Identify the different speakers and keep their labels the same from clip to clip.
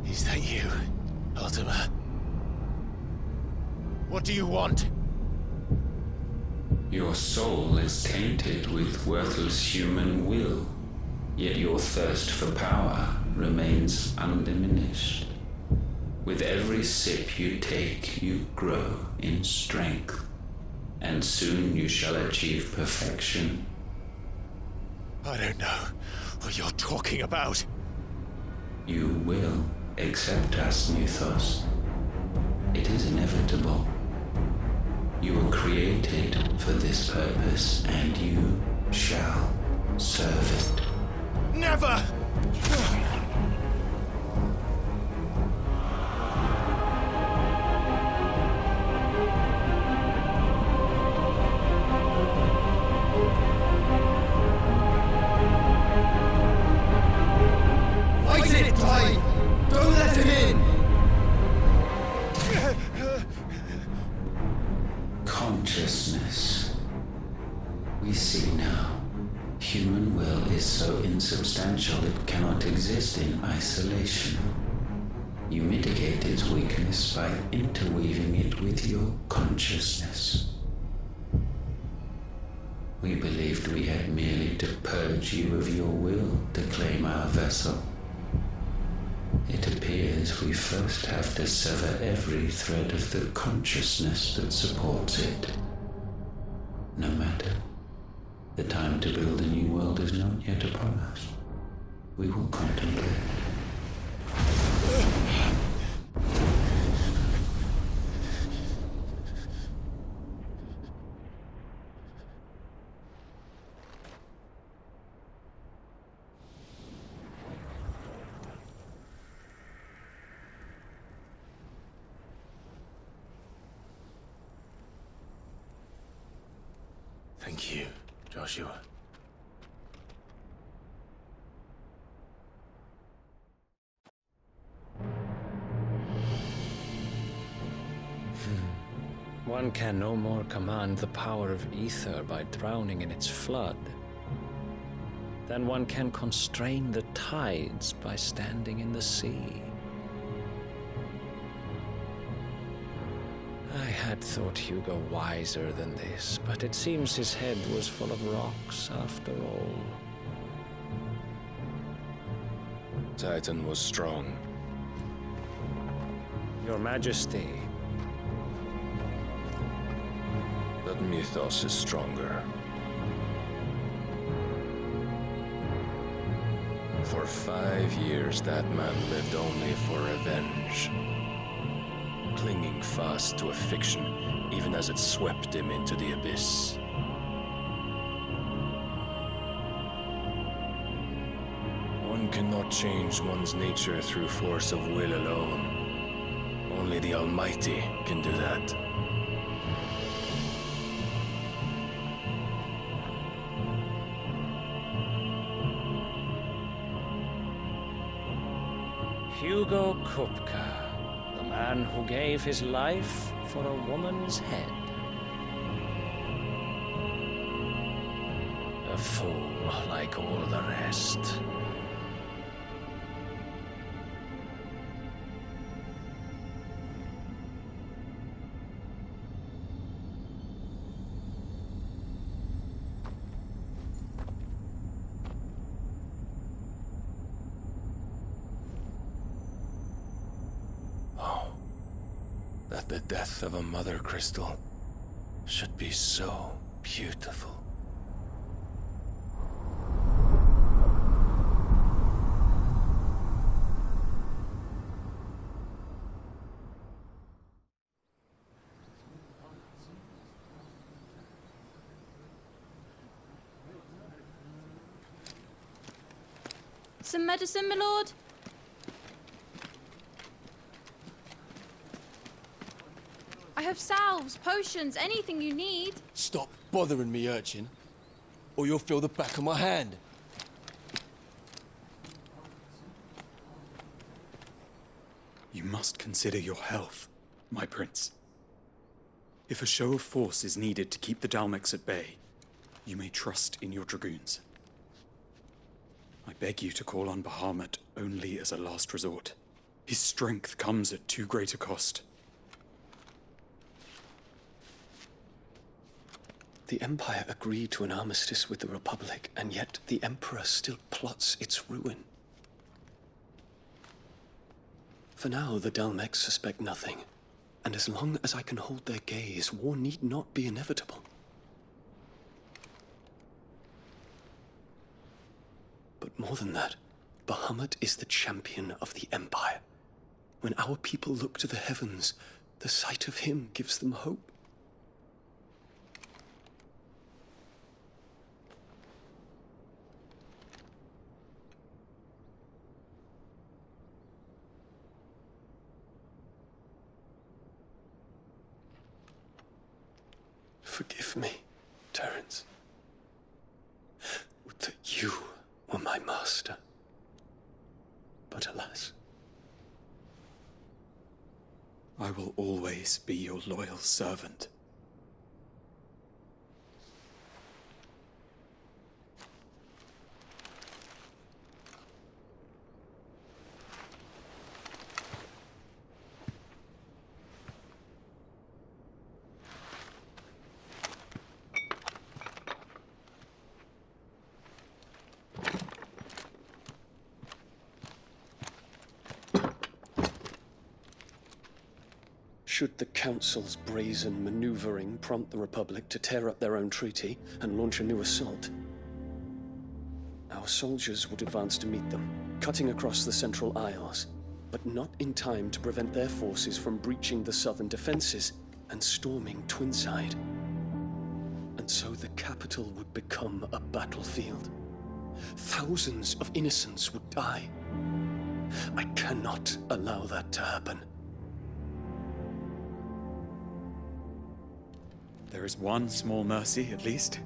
Speaker 1: Is that you, Ultima? What do you want?
Speaker 2: Your soul is tainted with worthless human will, yet your thirst for power remains undiminished. With every sip you take, you grow in strength, and soon you shall achieve perfection.
Speaker 1: I don't know what you're talking about.
Speaker 2: You will accept us, Mythos. It is inevitable. You were created for this purpose, and you shall serve it.
Speaker 1: Never!
Speaker 3: Fight it, Clive! Don't let him in!
Speaker 2: Consciousness. We see now. Human will is so insubstantial it cannot exist in isolation. You mitigate its weakness by interweaving it with your consciousness. We believed we had merely to purge you of your will to claim our vessel. It appears we first have to sever every thread of the consciousness that supports it. No matter. The time to build a new world is not yet upon us. We will contemplate.
Speaker 1: Thank you, Joshua.
Speaker 4: One can no more command the power of ether by drowning in its flood than one can constrain the tides by standing in the sea. I had thought Hugo wiser than this, but it seems his head was full of rocks after all.
Speaker 5: Titan was strong.
Speaker 4: Your Majesty.
Speaker 5: But Mythos is stronger. For 5 years, that man lived only for revenge. Clinging fast to a fiction, even as it swept him into the abyss. One cannot change one's nature through force of will alone. Only the Almighty can do that.
Speaker 4: Hugo Kupka, the man who gave his life for a woman's head. A fool like all the rest.
Speaker 5: That the death of a mother crystal should be so beautiful.
Speaker 6: some medicine, my lord? I have salves, potions, anything you need.
Speaker 3: Stop bothering me, urchin, or you'll feel the back of my hand.
Speaker 7: You must consider your health, my prince. If a show of force is needed to keep the Dalmex at bay, you may trust in your dragoons. I beg you to call on Bahamut only as a last resort. His strength comes at too great a cost.
Speaker 8: The Empire agreed to an armistice with the Republic, and yet the Emperor still plots its ruin. For now, the Dalmex suspect nothing, and as long as I can hold their gaze, war need not be inevitable. But more than that, Bahamut is the champion of the Empire. When our people look to the heavens, the sight of him gives them hope. Forgive me, Terence. Would that you were my master. But alas.
Speaker 7: I will always be your loyal servant.
Speaker 8: Should the Council's brazen maneuvering prompt the Republic to tear up their own treaty and launch a new assault, our soldiers would advance to meet them, cutting across the Central Isles, but not in time to prevent their forces from breaching the southern defenses and storming Twinside. And so the capital would become a battlefield. Thousands of innocents would die. I cannot allow that to happen.
Speaker 7: There is one small mercy, at least.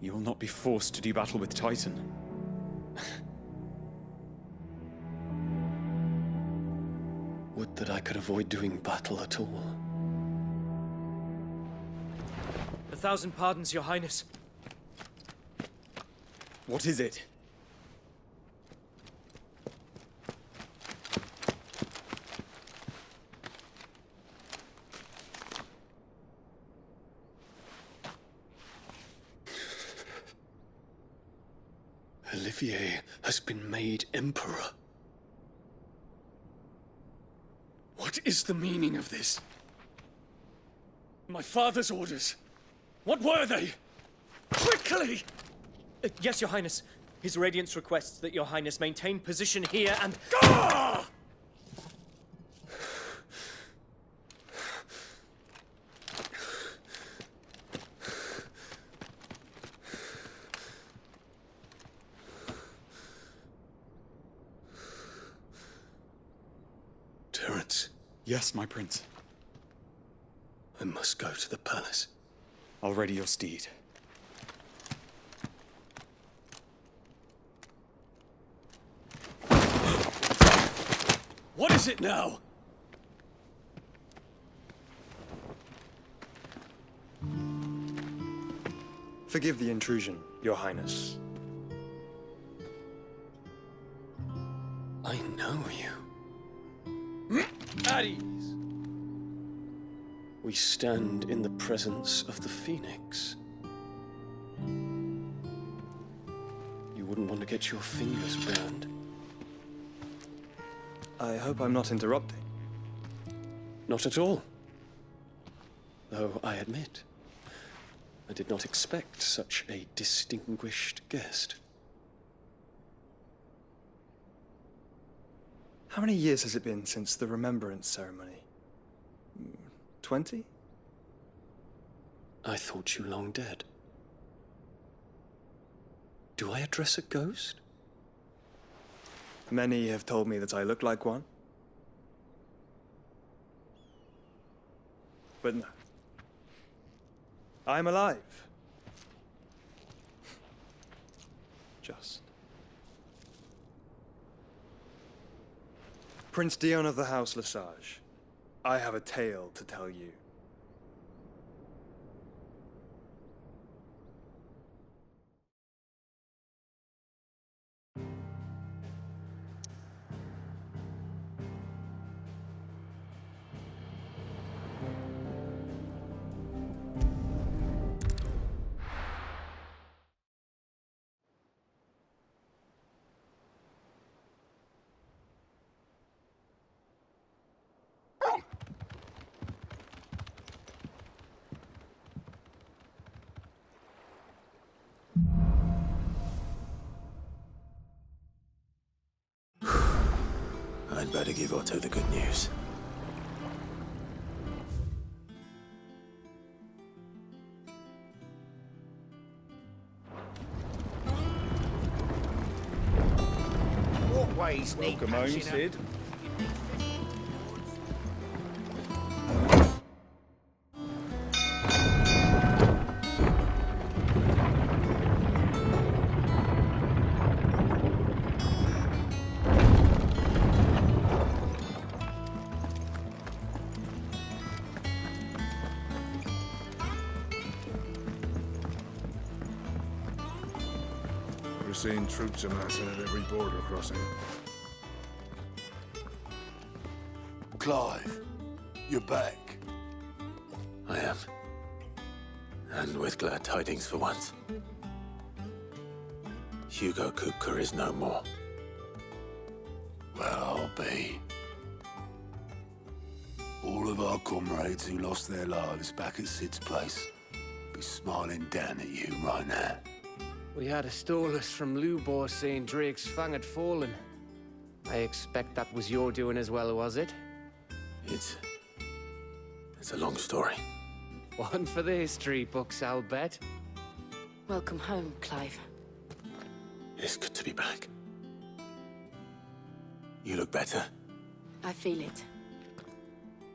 Speaker 7: You will not be forced to do battle with Titan.
Speaker 8: Would that I could avoid doing battle at all.
Speaker 9: 1,000 pardons, Your Highness.
Speaker 7: What is it?
Speaker 8: Olivier has been made Emperor. What is the meaning of this? My father's orders. What were they? Quickly!
Speaker 9: Yes, Your Highness. His Radiance requests that Your Highness maintain position here and...
Speaker 8: Ah! Terence.
Speaker 7: Yes, my prince.
Speaker 8: I must go to the palace.
Speaker 7: I'll ready your steed.
Speaker 8: What is it now?
Speaker 10: Forgive the intrusion, Your Highness.
Speaker 8: I know you.
Speaker 3: At ease.
Speaker 8: We stand in the presence of the Phoenix. You wouldn't want to get your fingers burned.
Speaker 10: I hope I'm not interrupting.
Speaker 8: Not at all. Though I admit, I did not expect such a distinguished guest.
Speaker 10: How many years has it been since the Remembrance Ceremony? 20?
Speaker 8: I thought you long dead. Do I address a ghost?
Speaker 10: Many have told me that I look like one. But no. I'm alive. Just. Prince Dion of the House Lesage, I have a tale to tell you.
Speaker 1: I'd better give Otto the good news.
Speaker 11: What ways need
Speaker 7: Welcome home,
Speaker 11: patching up?
Speaker 7: Sid.
Speaker 12: We're seeing troops amassing at every border crossing.
Speaker 1: Clive, you're back. I am. And with glad tidings for once. Hugo Kupka is no more. Well, I'll be. All of our comrades who lost their lives back at Sid's place be smiling down at you right now.
Speaker 13: We had a stolus from Lubor saying Drake's fang had fallen. I expect that was your doing as well, was it?
Speaker 1: It's a long story.
Speaker 13: One for the history books, I'll bet.
Speaker 14: Welcome home, Clive.
Speaker 1: It's good to be back. You look better.
Speaker 14: I feel it.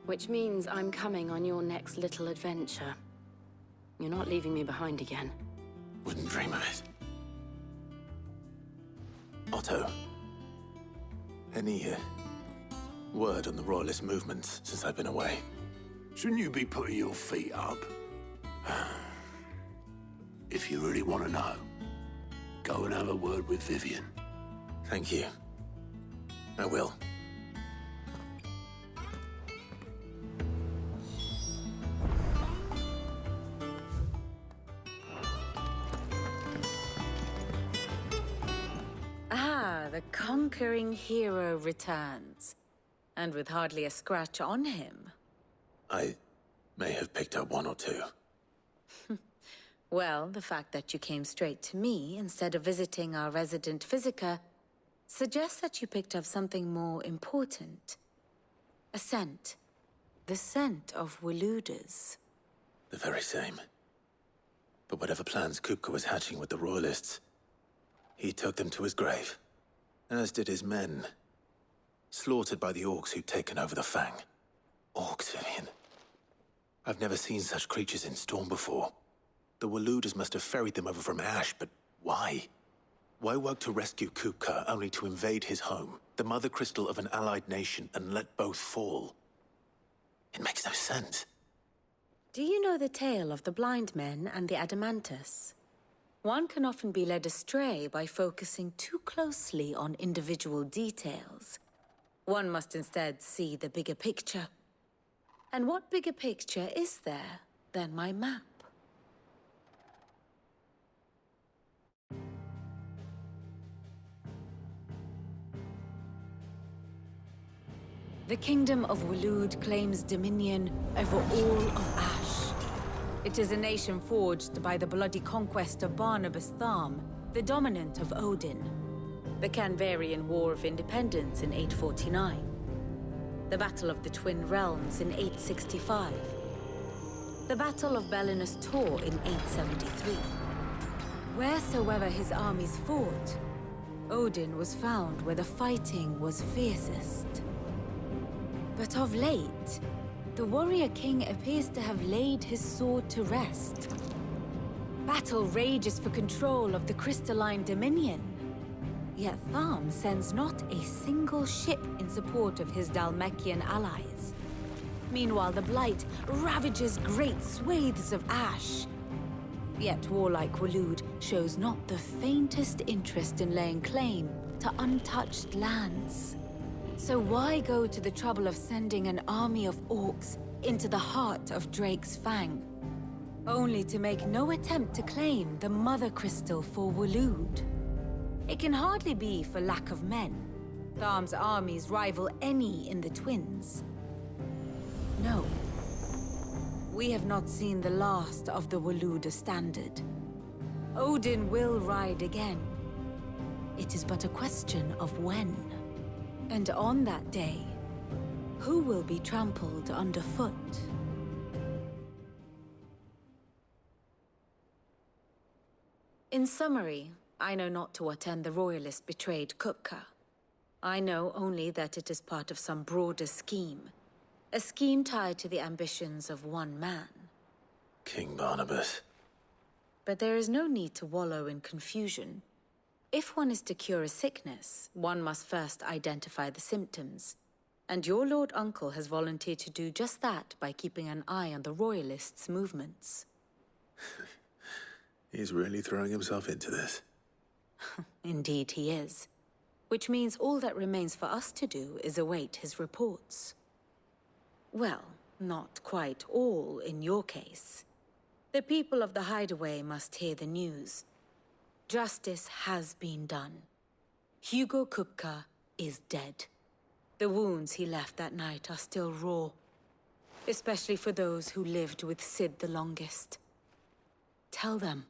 Speaker 14: Which means I'm coming on your next little adventure. You're not leaving me behind again.
Speaker 1: Wouldn't dream of it. Otto, any word on the Royalist movements since I've been away? Shouldn't you be putting your feet up? If you really want to know, go and have a word with Vivian. Thank you. I will.
Speaker 15: The conquering hero returns, and with hardly a scratch on him.
Speaker 1: I may have picked up one or two.
Speaker 15: Well, the fact that you came straight to me instead of visiting our resident physiker suggests that you picked up something more important. A scent. The scent of Waludas.
Speaker 1: The very same. But whatever plans Kupka was hatching with the Royalists, he took them to his grave. As did his men. Slaughtered by the orcs who'd taken over the Fang. Orcs, Vivian. I've never seen such creatures in Storm before. The Waludas must have ferried them over from Ash, but why? Why work to rescue Kupka only to invade his home, the mother crystal of an allied nation, and let both fall? It makes no sense.
Speaker 15: Do you know the tale of the blind men and the Adamantus? One can often be led astray by focusing too closely on individual details. One must instead see the bigger picture. And what bigger picture is there than my map? The Kingdom of Waloed claims dominion over all of Ash. It is a nation forged by the bloody conquest of Barnabas Tharm, the dominant of Odin. The Canvarian War of Independence in 849. The Battle of the Twin Realms in 865. The Battle of Belinus Tor in 873. Wheresoever his armies fought, Odin was found where the fighting was fiercest. But of late, the warrior king appears to have laid his sword to rest. Battle rages for control of the crystalline dominion. Yet Tharm sends not a single ship in support of his Dhalmekian allies. Meanwhile, the Blight ravages great swathes of ash. Yet warlike Waloed shows not the faintest interest in laying claim to untouched lands. So why go to the trouble of sending an army of orcs into the heart of Drake's Fang, only to make no attempt to claim the Mother Crystal for Waloed? It can hardly be for lack of men. Tharm's armies rival any in the Twins. No. We have not seen the last of the Waloed standard. Odin will ride again. It is but a question of when. And on that day, who will be trampled underfoot? In summary, I know not to what end the Royalists betrayed Kupka. I know only that it is part of some broader scheme. A scheme tied to the ambitions of one man.
Speaker 1: King Barnabas.
Speaker 15: But there is no need to wallow in confusion. If one is to cure a sickness, one must first identify the symptoms. And your Lord Uncle has volunteered to do just that by keeping an eye on the Royalists' movements.
Speaker 1: He's really throwing himself into this.
Speaker 15: Indeed he is. Which means all that remains for us to do is await his reports. Well, not quite all in your case. The people of the Hideaway must hear the news. Justice has been done. Hugo Kupka is dead. The wounds he left that night are still raw, especially for those who lived with Sid the longest. Tell them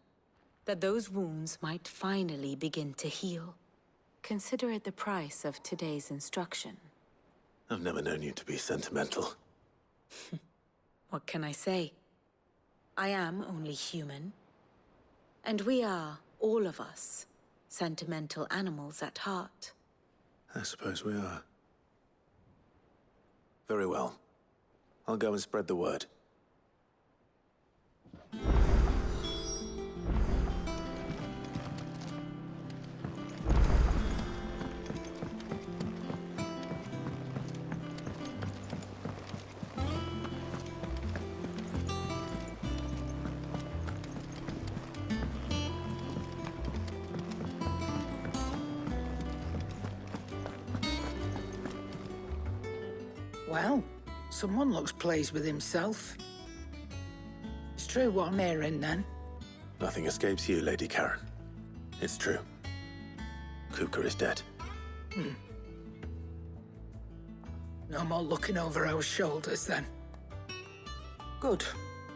Speaker 15: that those wounds might finally begin to heal. Consider it the price of today's instruction.
Speaker 1: I've never known you to be sentimental.
Speaker 15: What can I say? I am only human. And we are, all of us, sentimental animals at heart.
Speaker 1: I suppose we are. Very well. I'll go and spread the word.
Speaker 11: Well, someone looks pleased with himself. It's true what I'm hearing, then.
Speaker 1: Nothing escapes you, Lady Karen. It's true. Kupka is dead.
Speaker 11: No more looking over our shoulders, then. Good.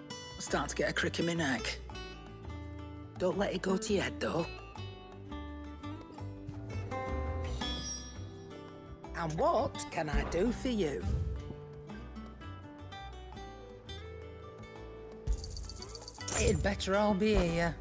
Speaker 11: I'm starting to get a crick in my neck. Don't let it go to your head, though. And what can I do for you? It'd better all be here.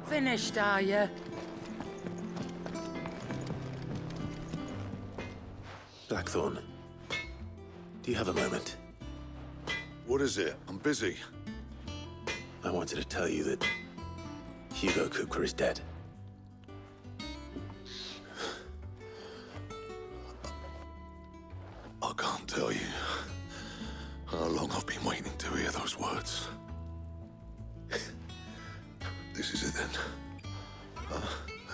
Speaker 11: Finished, are you?
Speaker 1: Blackthorn, do you have a moment?
Speaker 12: What is it? I'm busy.
Speaker 1: I wanted to tell you that Hugo Kupka is dead.
Speaker 12: I can't tell you how long I've been waiting to hear those words. This is it then.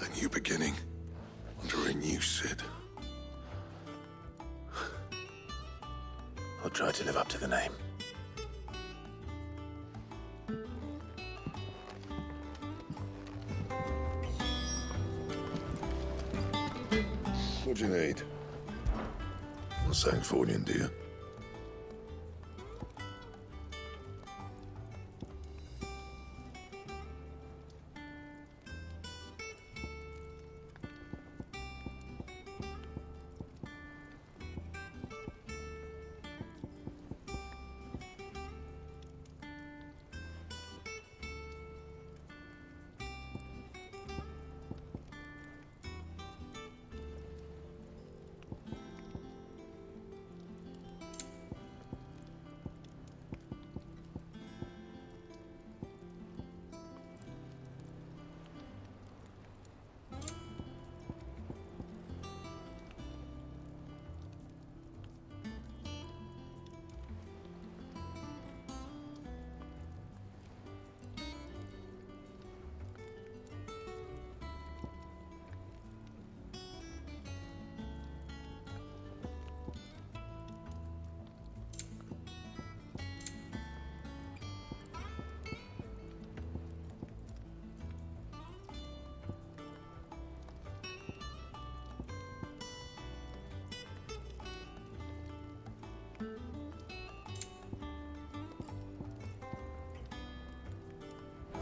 Speaker 12: A new beginning under a new Sid.
Speaker 1: I'll try to live up to the name.
Speaker 12: What do you need? A Sancthornian, dear.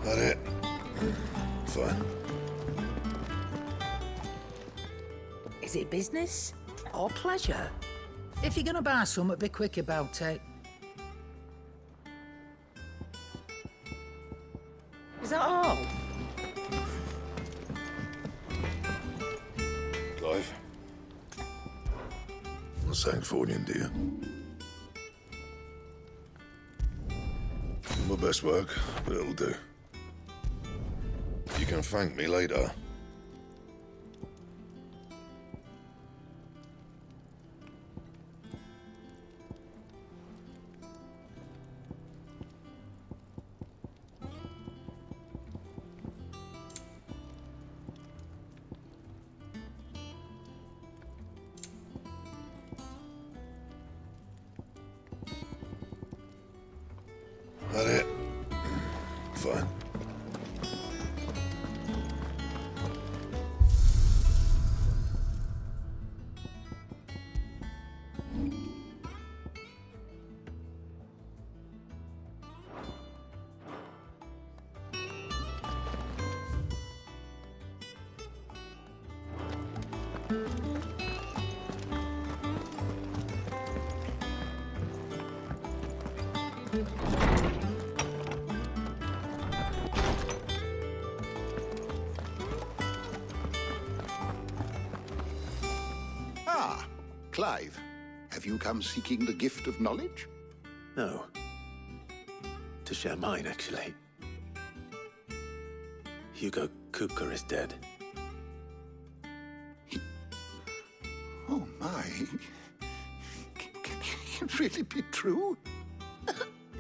Speaker 12: That it? Fine.
Speaker 11: Is it business or pleasure? If you're gonna buy something, be quick about it. Is that all?
Speaker 12: Clive. A Sancthornian, dear. My best work, but it'll do. You can thank me later. That it? Fine.
Speaker 16: Ah, Clive. Have you come seeking the gift of knowledge?
Speaker 1: No. To share mine, actually. Hugo Kupka is dead.
Speaker 16: Oh, my. Can it really be true?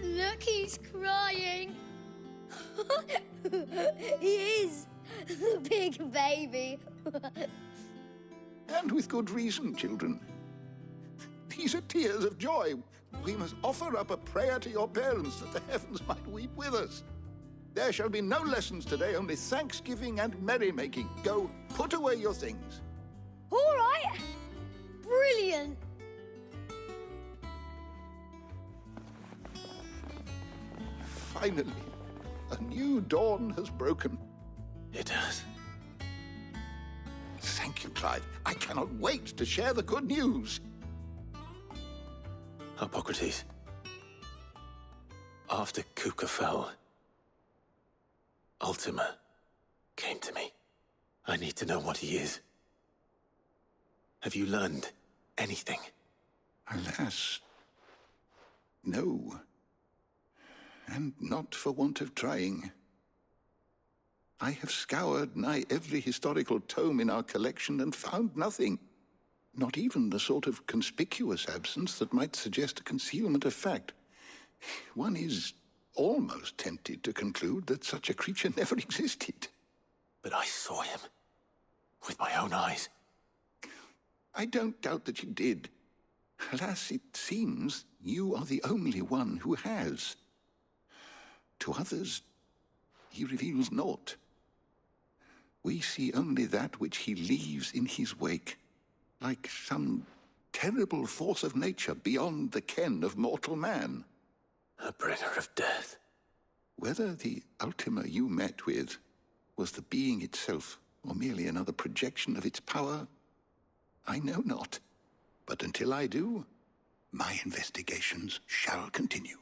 Speaker 17: Look, he's crying. He is. The big baby.
Speaker 16: And with good reason, children. These are tears of joy. We must offer up a prayer to your parents that the heavens might weep with us. There shall be no lessons today, only thanksgiving and merrymaking. Go, put away your things.
Speaker 17: All right. Brilliant.
Speaker 16: Finally, a new dawn has broken.
Speaker 1: It has.
Speaker 16: Thank you, Clive. I cannot wait to share the good news.
Speaker 1: Hippocrates. After Kupka fell, Ultima came to me. I need to know what he is. Have you learned anything?
Speaker 16: Alas, no. And not for want of trying. I have scoured nigh every historical tome in our collection and found nothing. Not even the sort of conspicuous absence that might suggest a concealment of fact. One is almost tempted to conclude that such a creature never existed.
Speaker 1: But I saw him. With my own eyes.
Speaker 16: I don't doubt that you did. Alas, it seems you are the only one who has. To others, he reveals naught. We see only that which he leaves in his wake. Like some terrible force of nature beyond the ken of mortal man.
Speaker 1: A bringer of death.
Speaker 16: Whether the Ultima you met with was the being itself, or merely another projection of its power, I know not. But until I do, my investigations shall continue.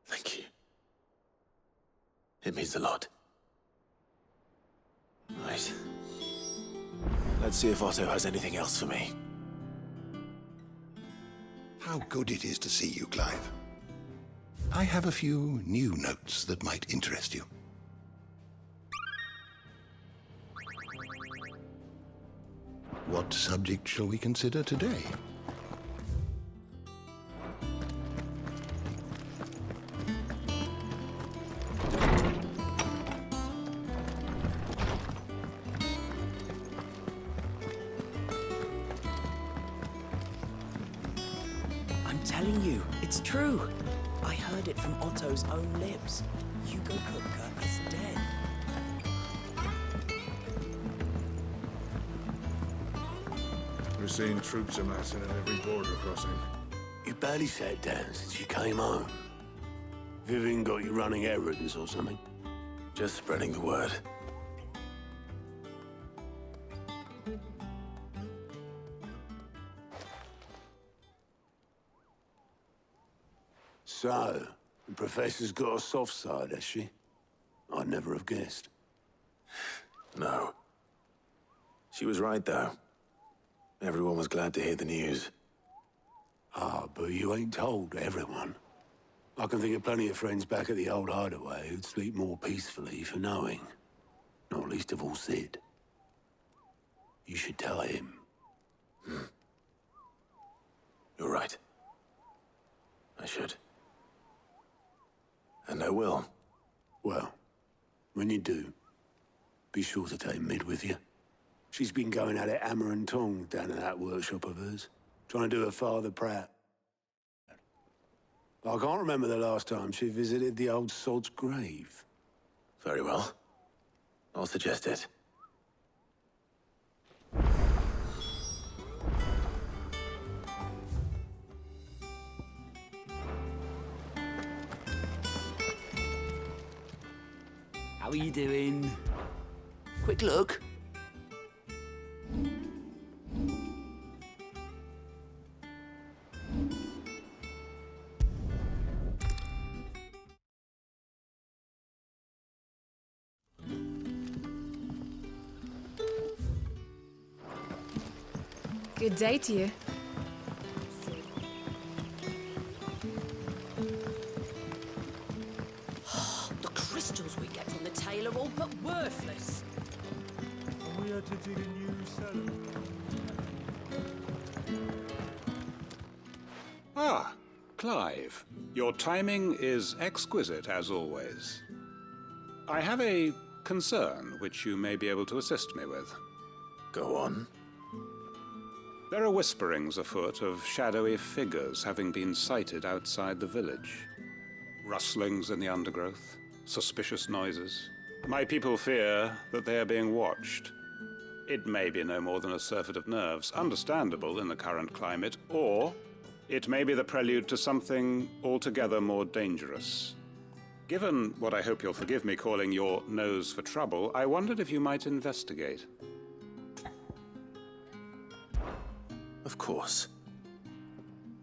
Speaker 1: Thank you. It means a lot. Right. Let's see if Otto has anything else for me.
Speaker 16: How good it is to see you, Clive. I have a few new notes that might interest you. What subject shall we consider today?
Speaker 18: I'm telling you, it's true. I heard it from Otto's own lips. Hugo Kupka is dead.
Speaker 19: We're seeing troops amassing at every border crossing.
Speaker 20: You barely sat down since you came home. Vivian got you running errands or something?
Speaker 1: Just spreading the word.
Speaker 20: So, the Professor's got a soft side, has she? I'd never have guessed.
Speaker 1: No. She was right, though. Everyone was glad to hear the news.
Speaker 20: Ah, but you ain't told everyone. I can think of plenty of friends back at the old hideaway who'd sleep more peacefully for knowing. Not least of all Sid. You should tell him.
Speaker 1: You're right. I should. And I will.
Speaker 20: Well, when you do, be sure to take Mid with you. She's been going at it hammer and tongs down in that workshop of hers, trying to do her father proud. I can't remember the last time she visited the old sod's grave.
Speaker 1: Very well. I'll suggest it.
Speaker 20: How are you doing? Quick look.
Speaker 15: Good day to you.
Speaker 21: The crystals we get from the tail are all but worthless.
Speaker 19: We are to dig a new cellar.
Speaker 22: Ah, Clive. Your timing is exquisite, as always. I have a concern which you may be able to assist me with.
Speaker 1: Go on.
Speaker 22: There are whisperings afoot of shadowy figures having been sighted outside the village. Rustlings in the undergrowth, suspicious noises. My people fear that they are being watched. It may be no more than a surfeit of nerves, understandable in the current climate, or it may be the prelude to something altogether more dangerous. Given what I hope you'll forgive me calling your nose for trouble, I wondered if you might investigate.
Speaker 1: Of course.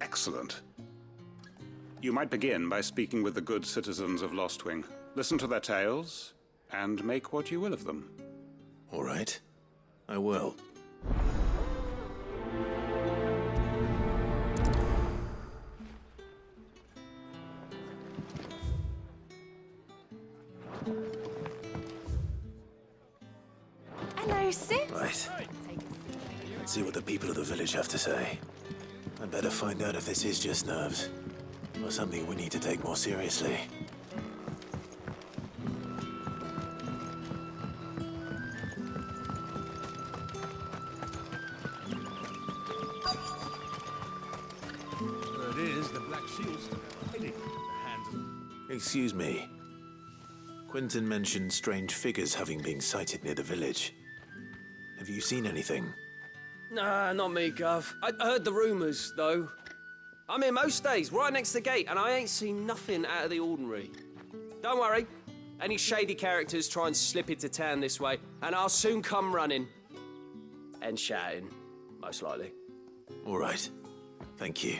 Speaker 22: Excellent. You might begin by speaking with the good citizens of Lostwing. Listen to their tales, and make what you will of them.
Speaker 1: All right. I will.
Speaker 6: Hello, Sid.
Speaker 1: Right. Let's see what the people of the village have to say. I'd better find out if this is just nerves, or something we need to take more seriously.
Speaker 19: There it is, the Black Shield's hiding in the hands of...
Speaker 1: Excuse me. Quentin mentioned strange figures having been sighted near the village. Have you seen anything?
Speaker 2: Nah, not me, Gov. I heard the rumours, though. I'm here most days, right next to the gate, and I ain't seen nothing out of the ordinary. Don't worry. Any shady characters try and slip into town this way, and I'll soon come running. And shouting, most likely.
Speaker 1: All right. Thank you.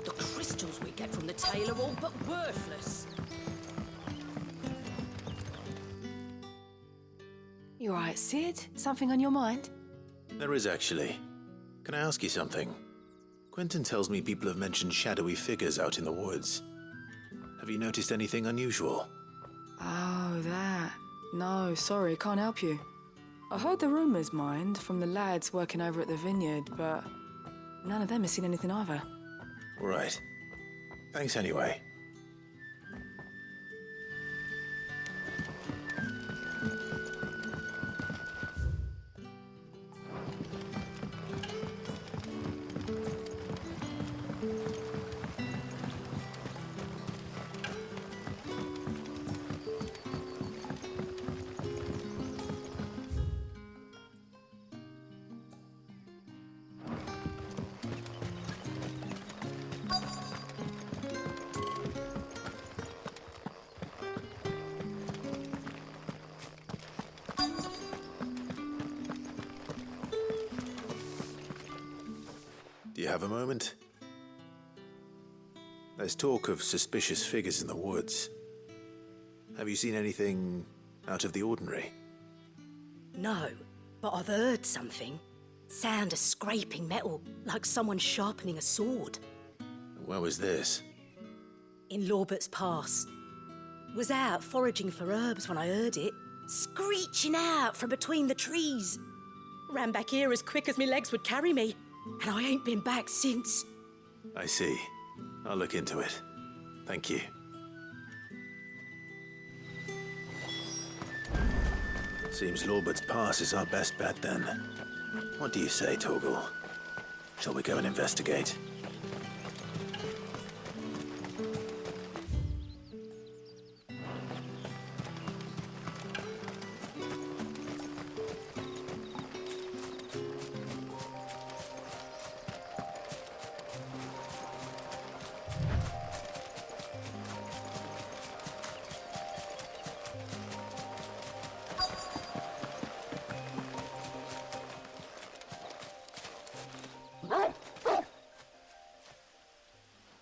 Speaker 21: The crystals we get from the tail are all but worthless.
Speaker 4: You alright, Sid? Something on your mind?
Speaker 1: There is actually. Can I ask you something? Quentin tells me people have mentioned shadowy figures out in the woods. Have you noticed anything unusual?
Speaker 4: Oh, that. No, sorry, can't help you. I heard the rumours, mind, from the lads working over at the vineyard, but none of them has seen anything either.
Speaker 1: All right. Thanks anyway. Do you have a moment? There's talk of suspicious figures in the woods. Have you seen anything out of the ordinary?
Speaker 21: No, but I've heard something. Sound of scraping metal, like someone sharpening a sword.
Speaker 1: Where was this?
Speaker 21: In Lorbert's Pass. Was out foraging for herbs when I heard it, screeching out from between the trees. Ran back here as quick as my legs would carry me, and I ain't been back since.
Speaker 1: I see. I'll look into it. Thank you. Seems Lorbert's Pass is our best bet then. What do you say, Torgal? Shall we go and investigate?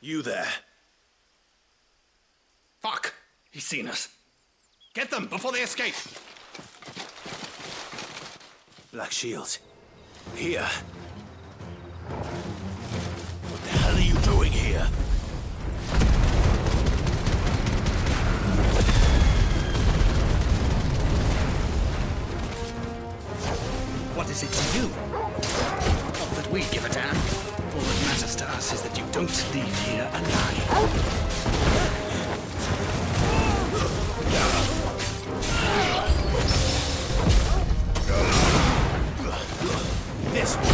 Speaker 1: You there.
Speaker 19: Fuck! He's seen us. Get them before they escape!
Speaker 1: Black Shields. Here. What the hell are you doing here?
Speaker 19: What is it to you? Not that we give a damn. All that matters to us is that you don't leave here alive. This one.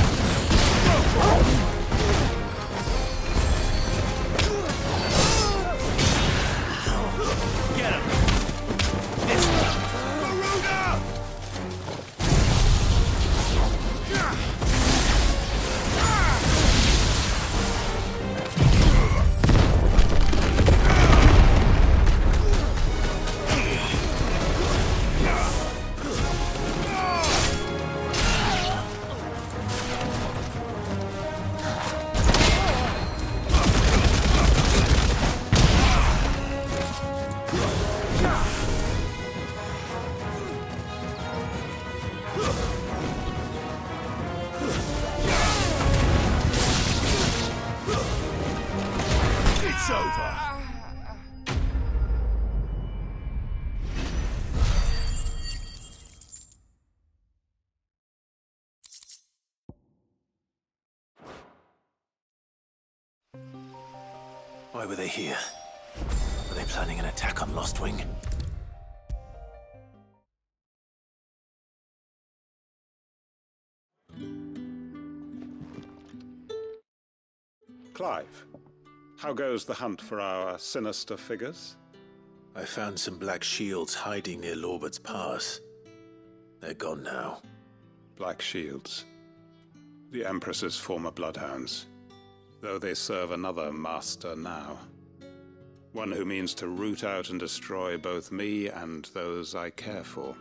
Speaker 19: Get him. This one. Garuda! It's over.
Speaker 1: Why were they here? they planning an attack on Lostwing?
Speaker 22: Clive, how goes the hunt for our sinister figures?
Speaker 1: I found some black shields hiding near Lorbert's Pass. They're gone now.
Speaker 22: Black shields. The Empress's former bloodhounds, though they serve another master now. One who means to root out and destroy both me and those I care for.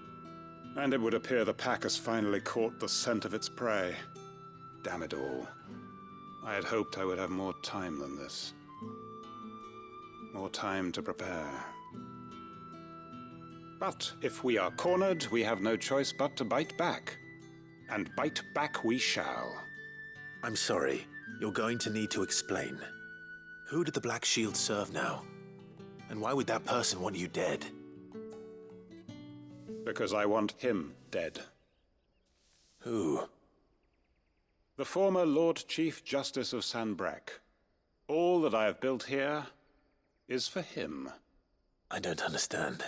Speaker 22: And it would appear the pack has finally caught the scent of its prey. Damn it all. I had hoped I would have more time than this. More time to prepare. But if we are cornered, we have no choice but to bite back. And bite back we shall.
Speaker 1: I'm sorry. You're going to need to explain. Who did the Black Shield serve now? And why would that person want you dead?
Speaker 22: Because I want him dead.
Speaker 1: Who?
Speaker 22: The former Lord Chief Justice of Sanbreque. All that I have built here is for him.
Speaker 1: I don't understand.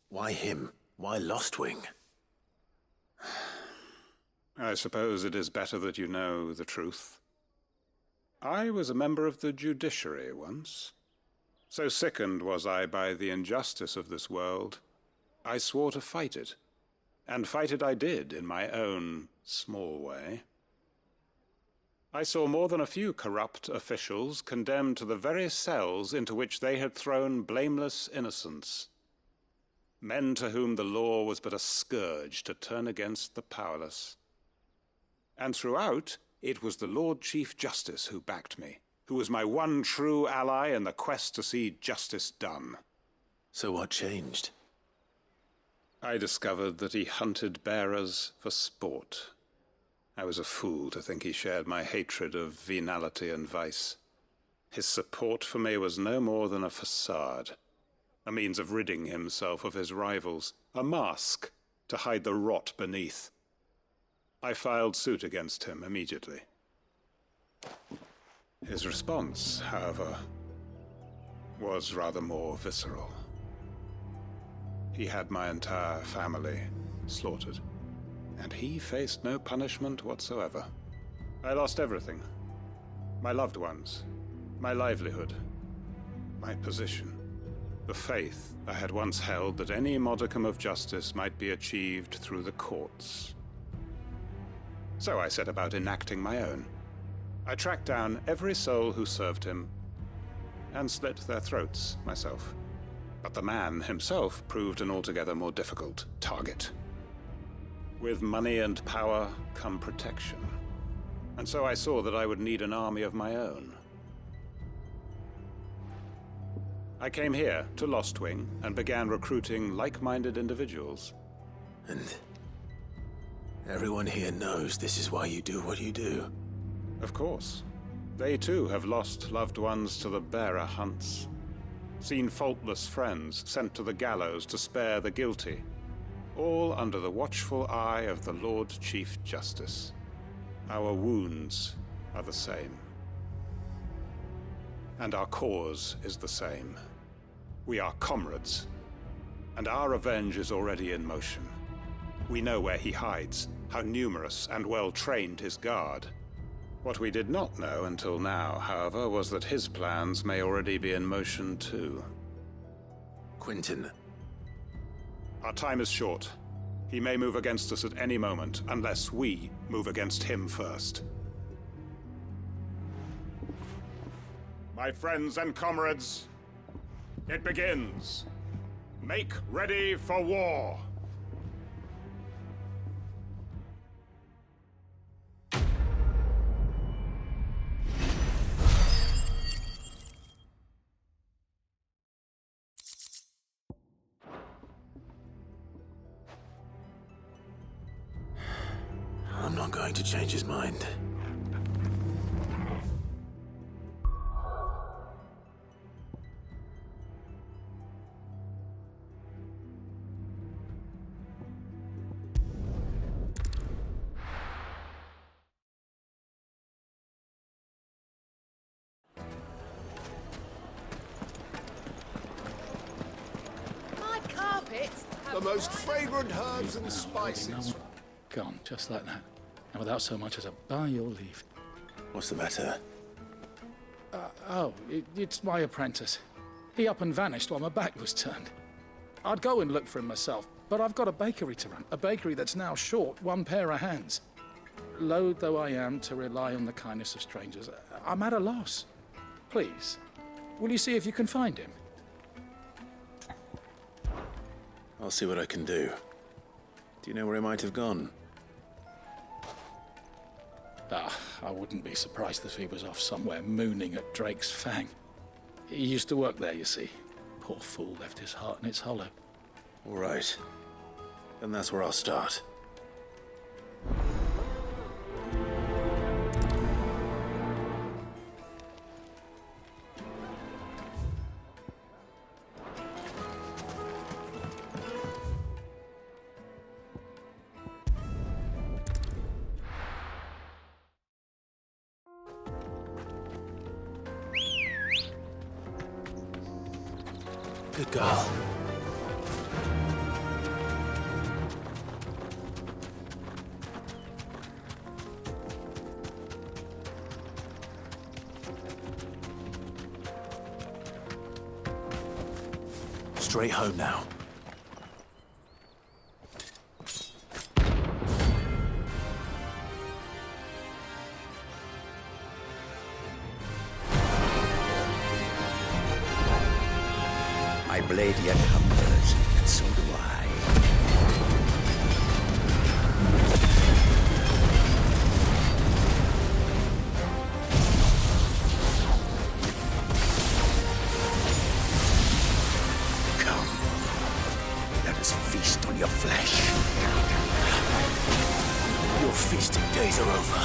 Speaker 1: Why him? Why Lostwing?
Speaker 22: I suppose it is better that you know the truth. I was a member of the judiciary once. So sickened was I by the injustice of this world, I swore to fight it. And fight it I did in my own small way. I saw more than a few corrupt officials condemned to the very cells into which they had thrown blameless innocents. Men to whom the law was but a scourge to turn against the powerless. And throughout, it was the Lord Chief Justice who backed me, who was my one true ally in the quest to see justice done.
Speaker 1: So what changed?
Speaker 22: I discovered that he hunted bearers for sport. I was a fool to think he shared my hatred of venality and vice. His support for me was no more than a facade, a means of ridding himself of his rivals, a mask to hide the rot beneath. I filed suit against him immediately. His response, however, was rather more visceral. He had my entire family slaughtered, and he faced no punishment whatsoever. I lost everything. My loved ones, my livelihood, my position, the faith I had once held that any modicum of justice might be achieved through the courts. So I set about enacting my own. I tracked down every soul who served him, and slit their throats myself. But the man himself proved an altogether more difficult target. With money and power come protection. And so I saw that I would need an army of my own. I came here to Lostwing and began recruiting like-minded individuals.
Speaker 1: And everyone here knows this is why you do what you do.
Speaker 22: Of course. They too have lost loved ones to the bearer hunts. Seen faultless friends sent to the gallows to spare the guilty. All under the watchful eye of the Lord Chief Justice. Our wounds are the same. And our cause is the same. We are comrades. And our revenge is already in motion. We know where he hides, how numerous and well-trained his guard. What we did not know until now, however, was that his plans may already be in motion too.
Speaker 1: Quentin.
Speaker 22: Our time is short. He may move against us at any moment, unless we move against him first. My friends and comrades, it begins. Make ready for war.
Speaker 1: I'm not going to change his mind.
Speaker 19: most fragrant herbs and spices.
Speaker 5: Gone, just like that. And without so much as a by your leave.
Speaker 1: What's the matter?
Speaker 5: It's my apprentice. He up and vanished while my back was turned. I'd go and look for him myself, but I've got a bakery to run. A bakery that's now short one pair of hands. Loath though I am to rely on the kindness of strangers, I'm at a loss. Please, will you see if you can find him?
Speaker 1: I'll see what I can do. Do you know where he might have gone?
Speaker 5: I wouldn't be surprised if he was off somewhere mooning at Drake's Fang. He used to work there, you see. Poor fool left his heart in its hollow.
Speaker 1: All right. Then that's where I'll start. Good girl. Straight home now.
Speaker 19: My blade yet hungers, and so do I. Come, let us feast on your flesh.
Speaker 1: Your feasting days are over.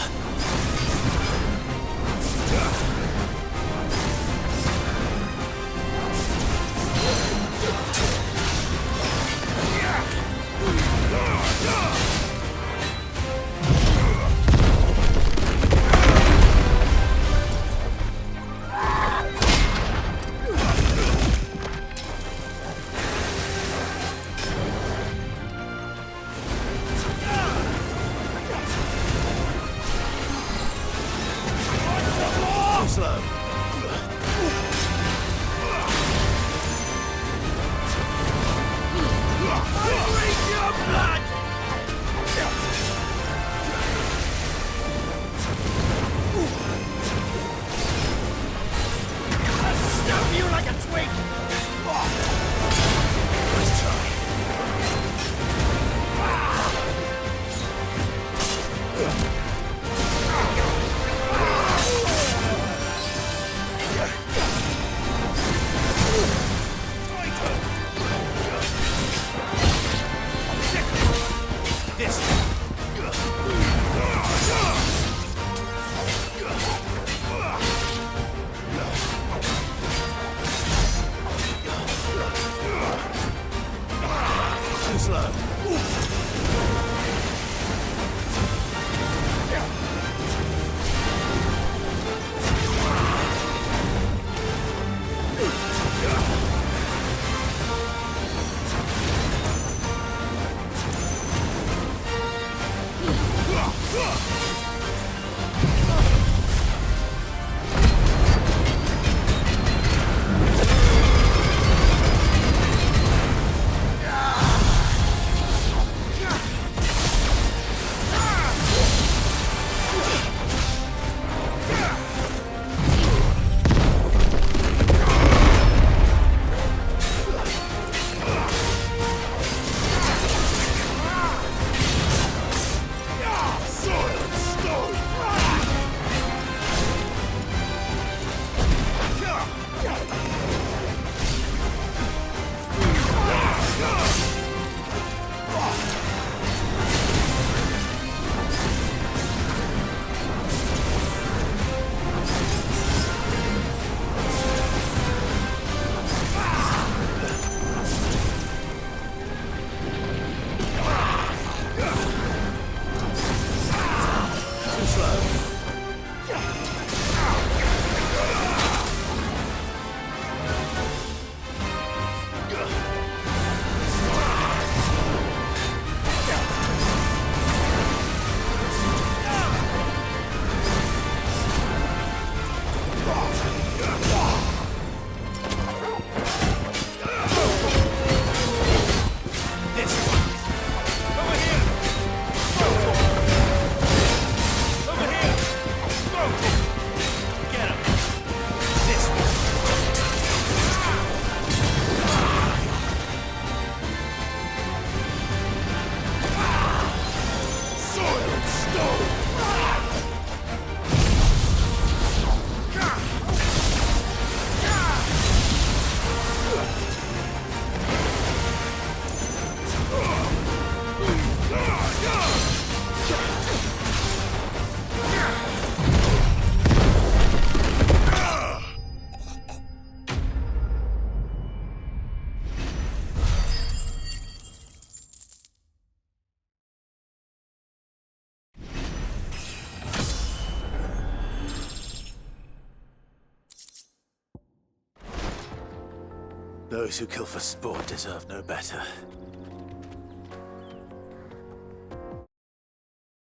Speaker 1: Those who kill for sport deserve no better.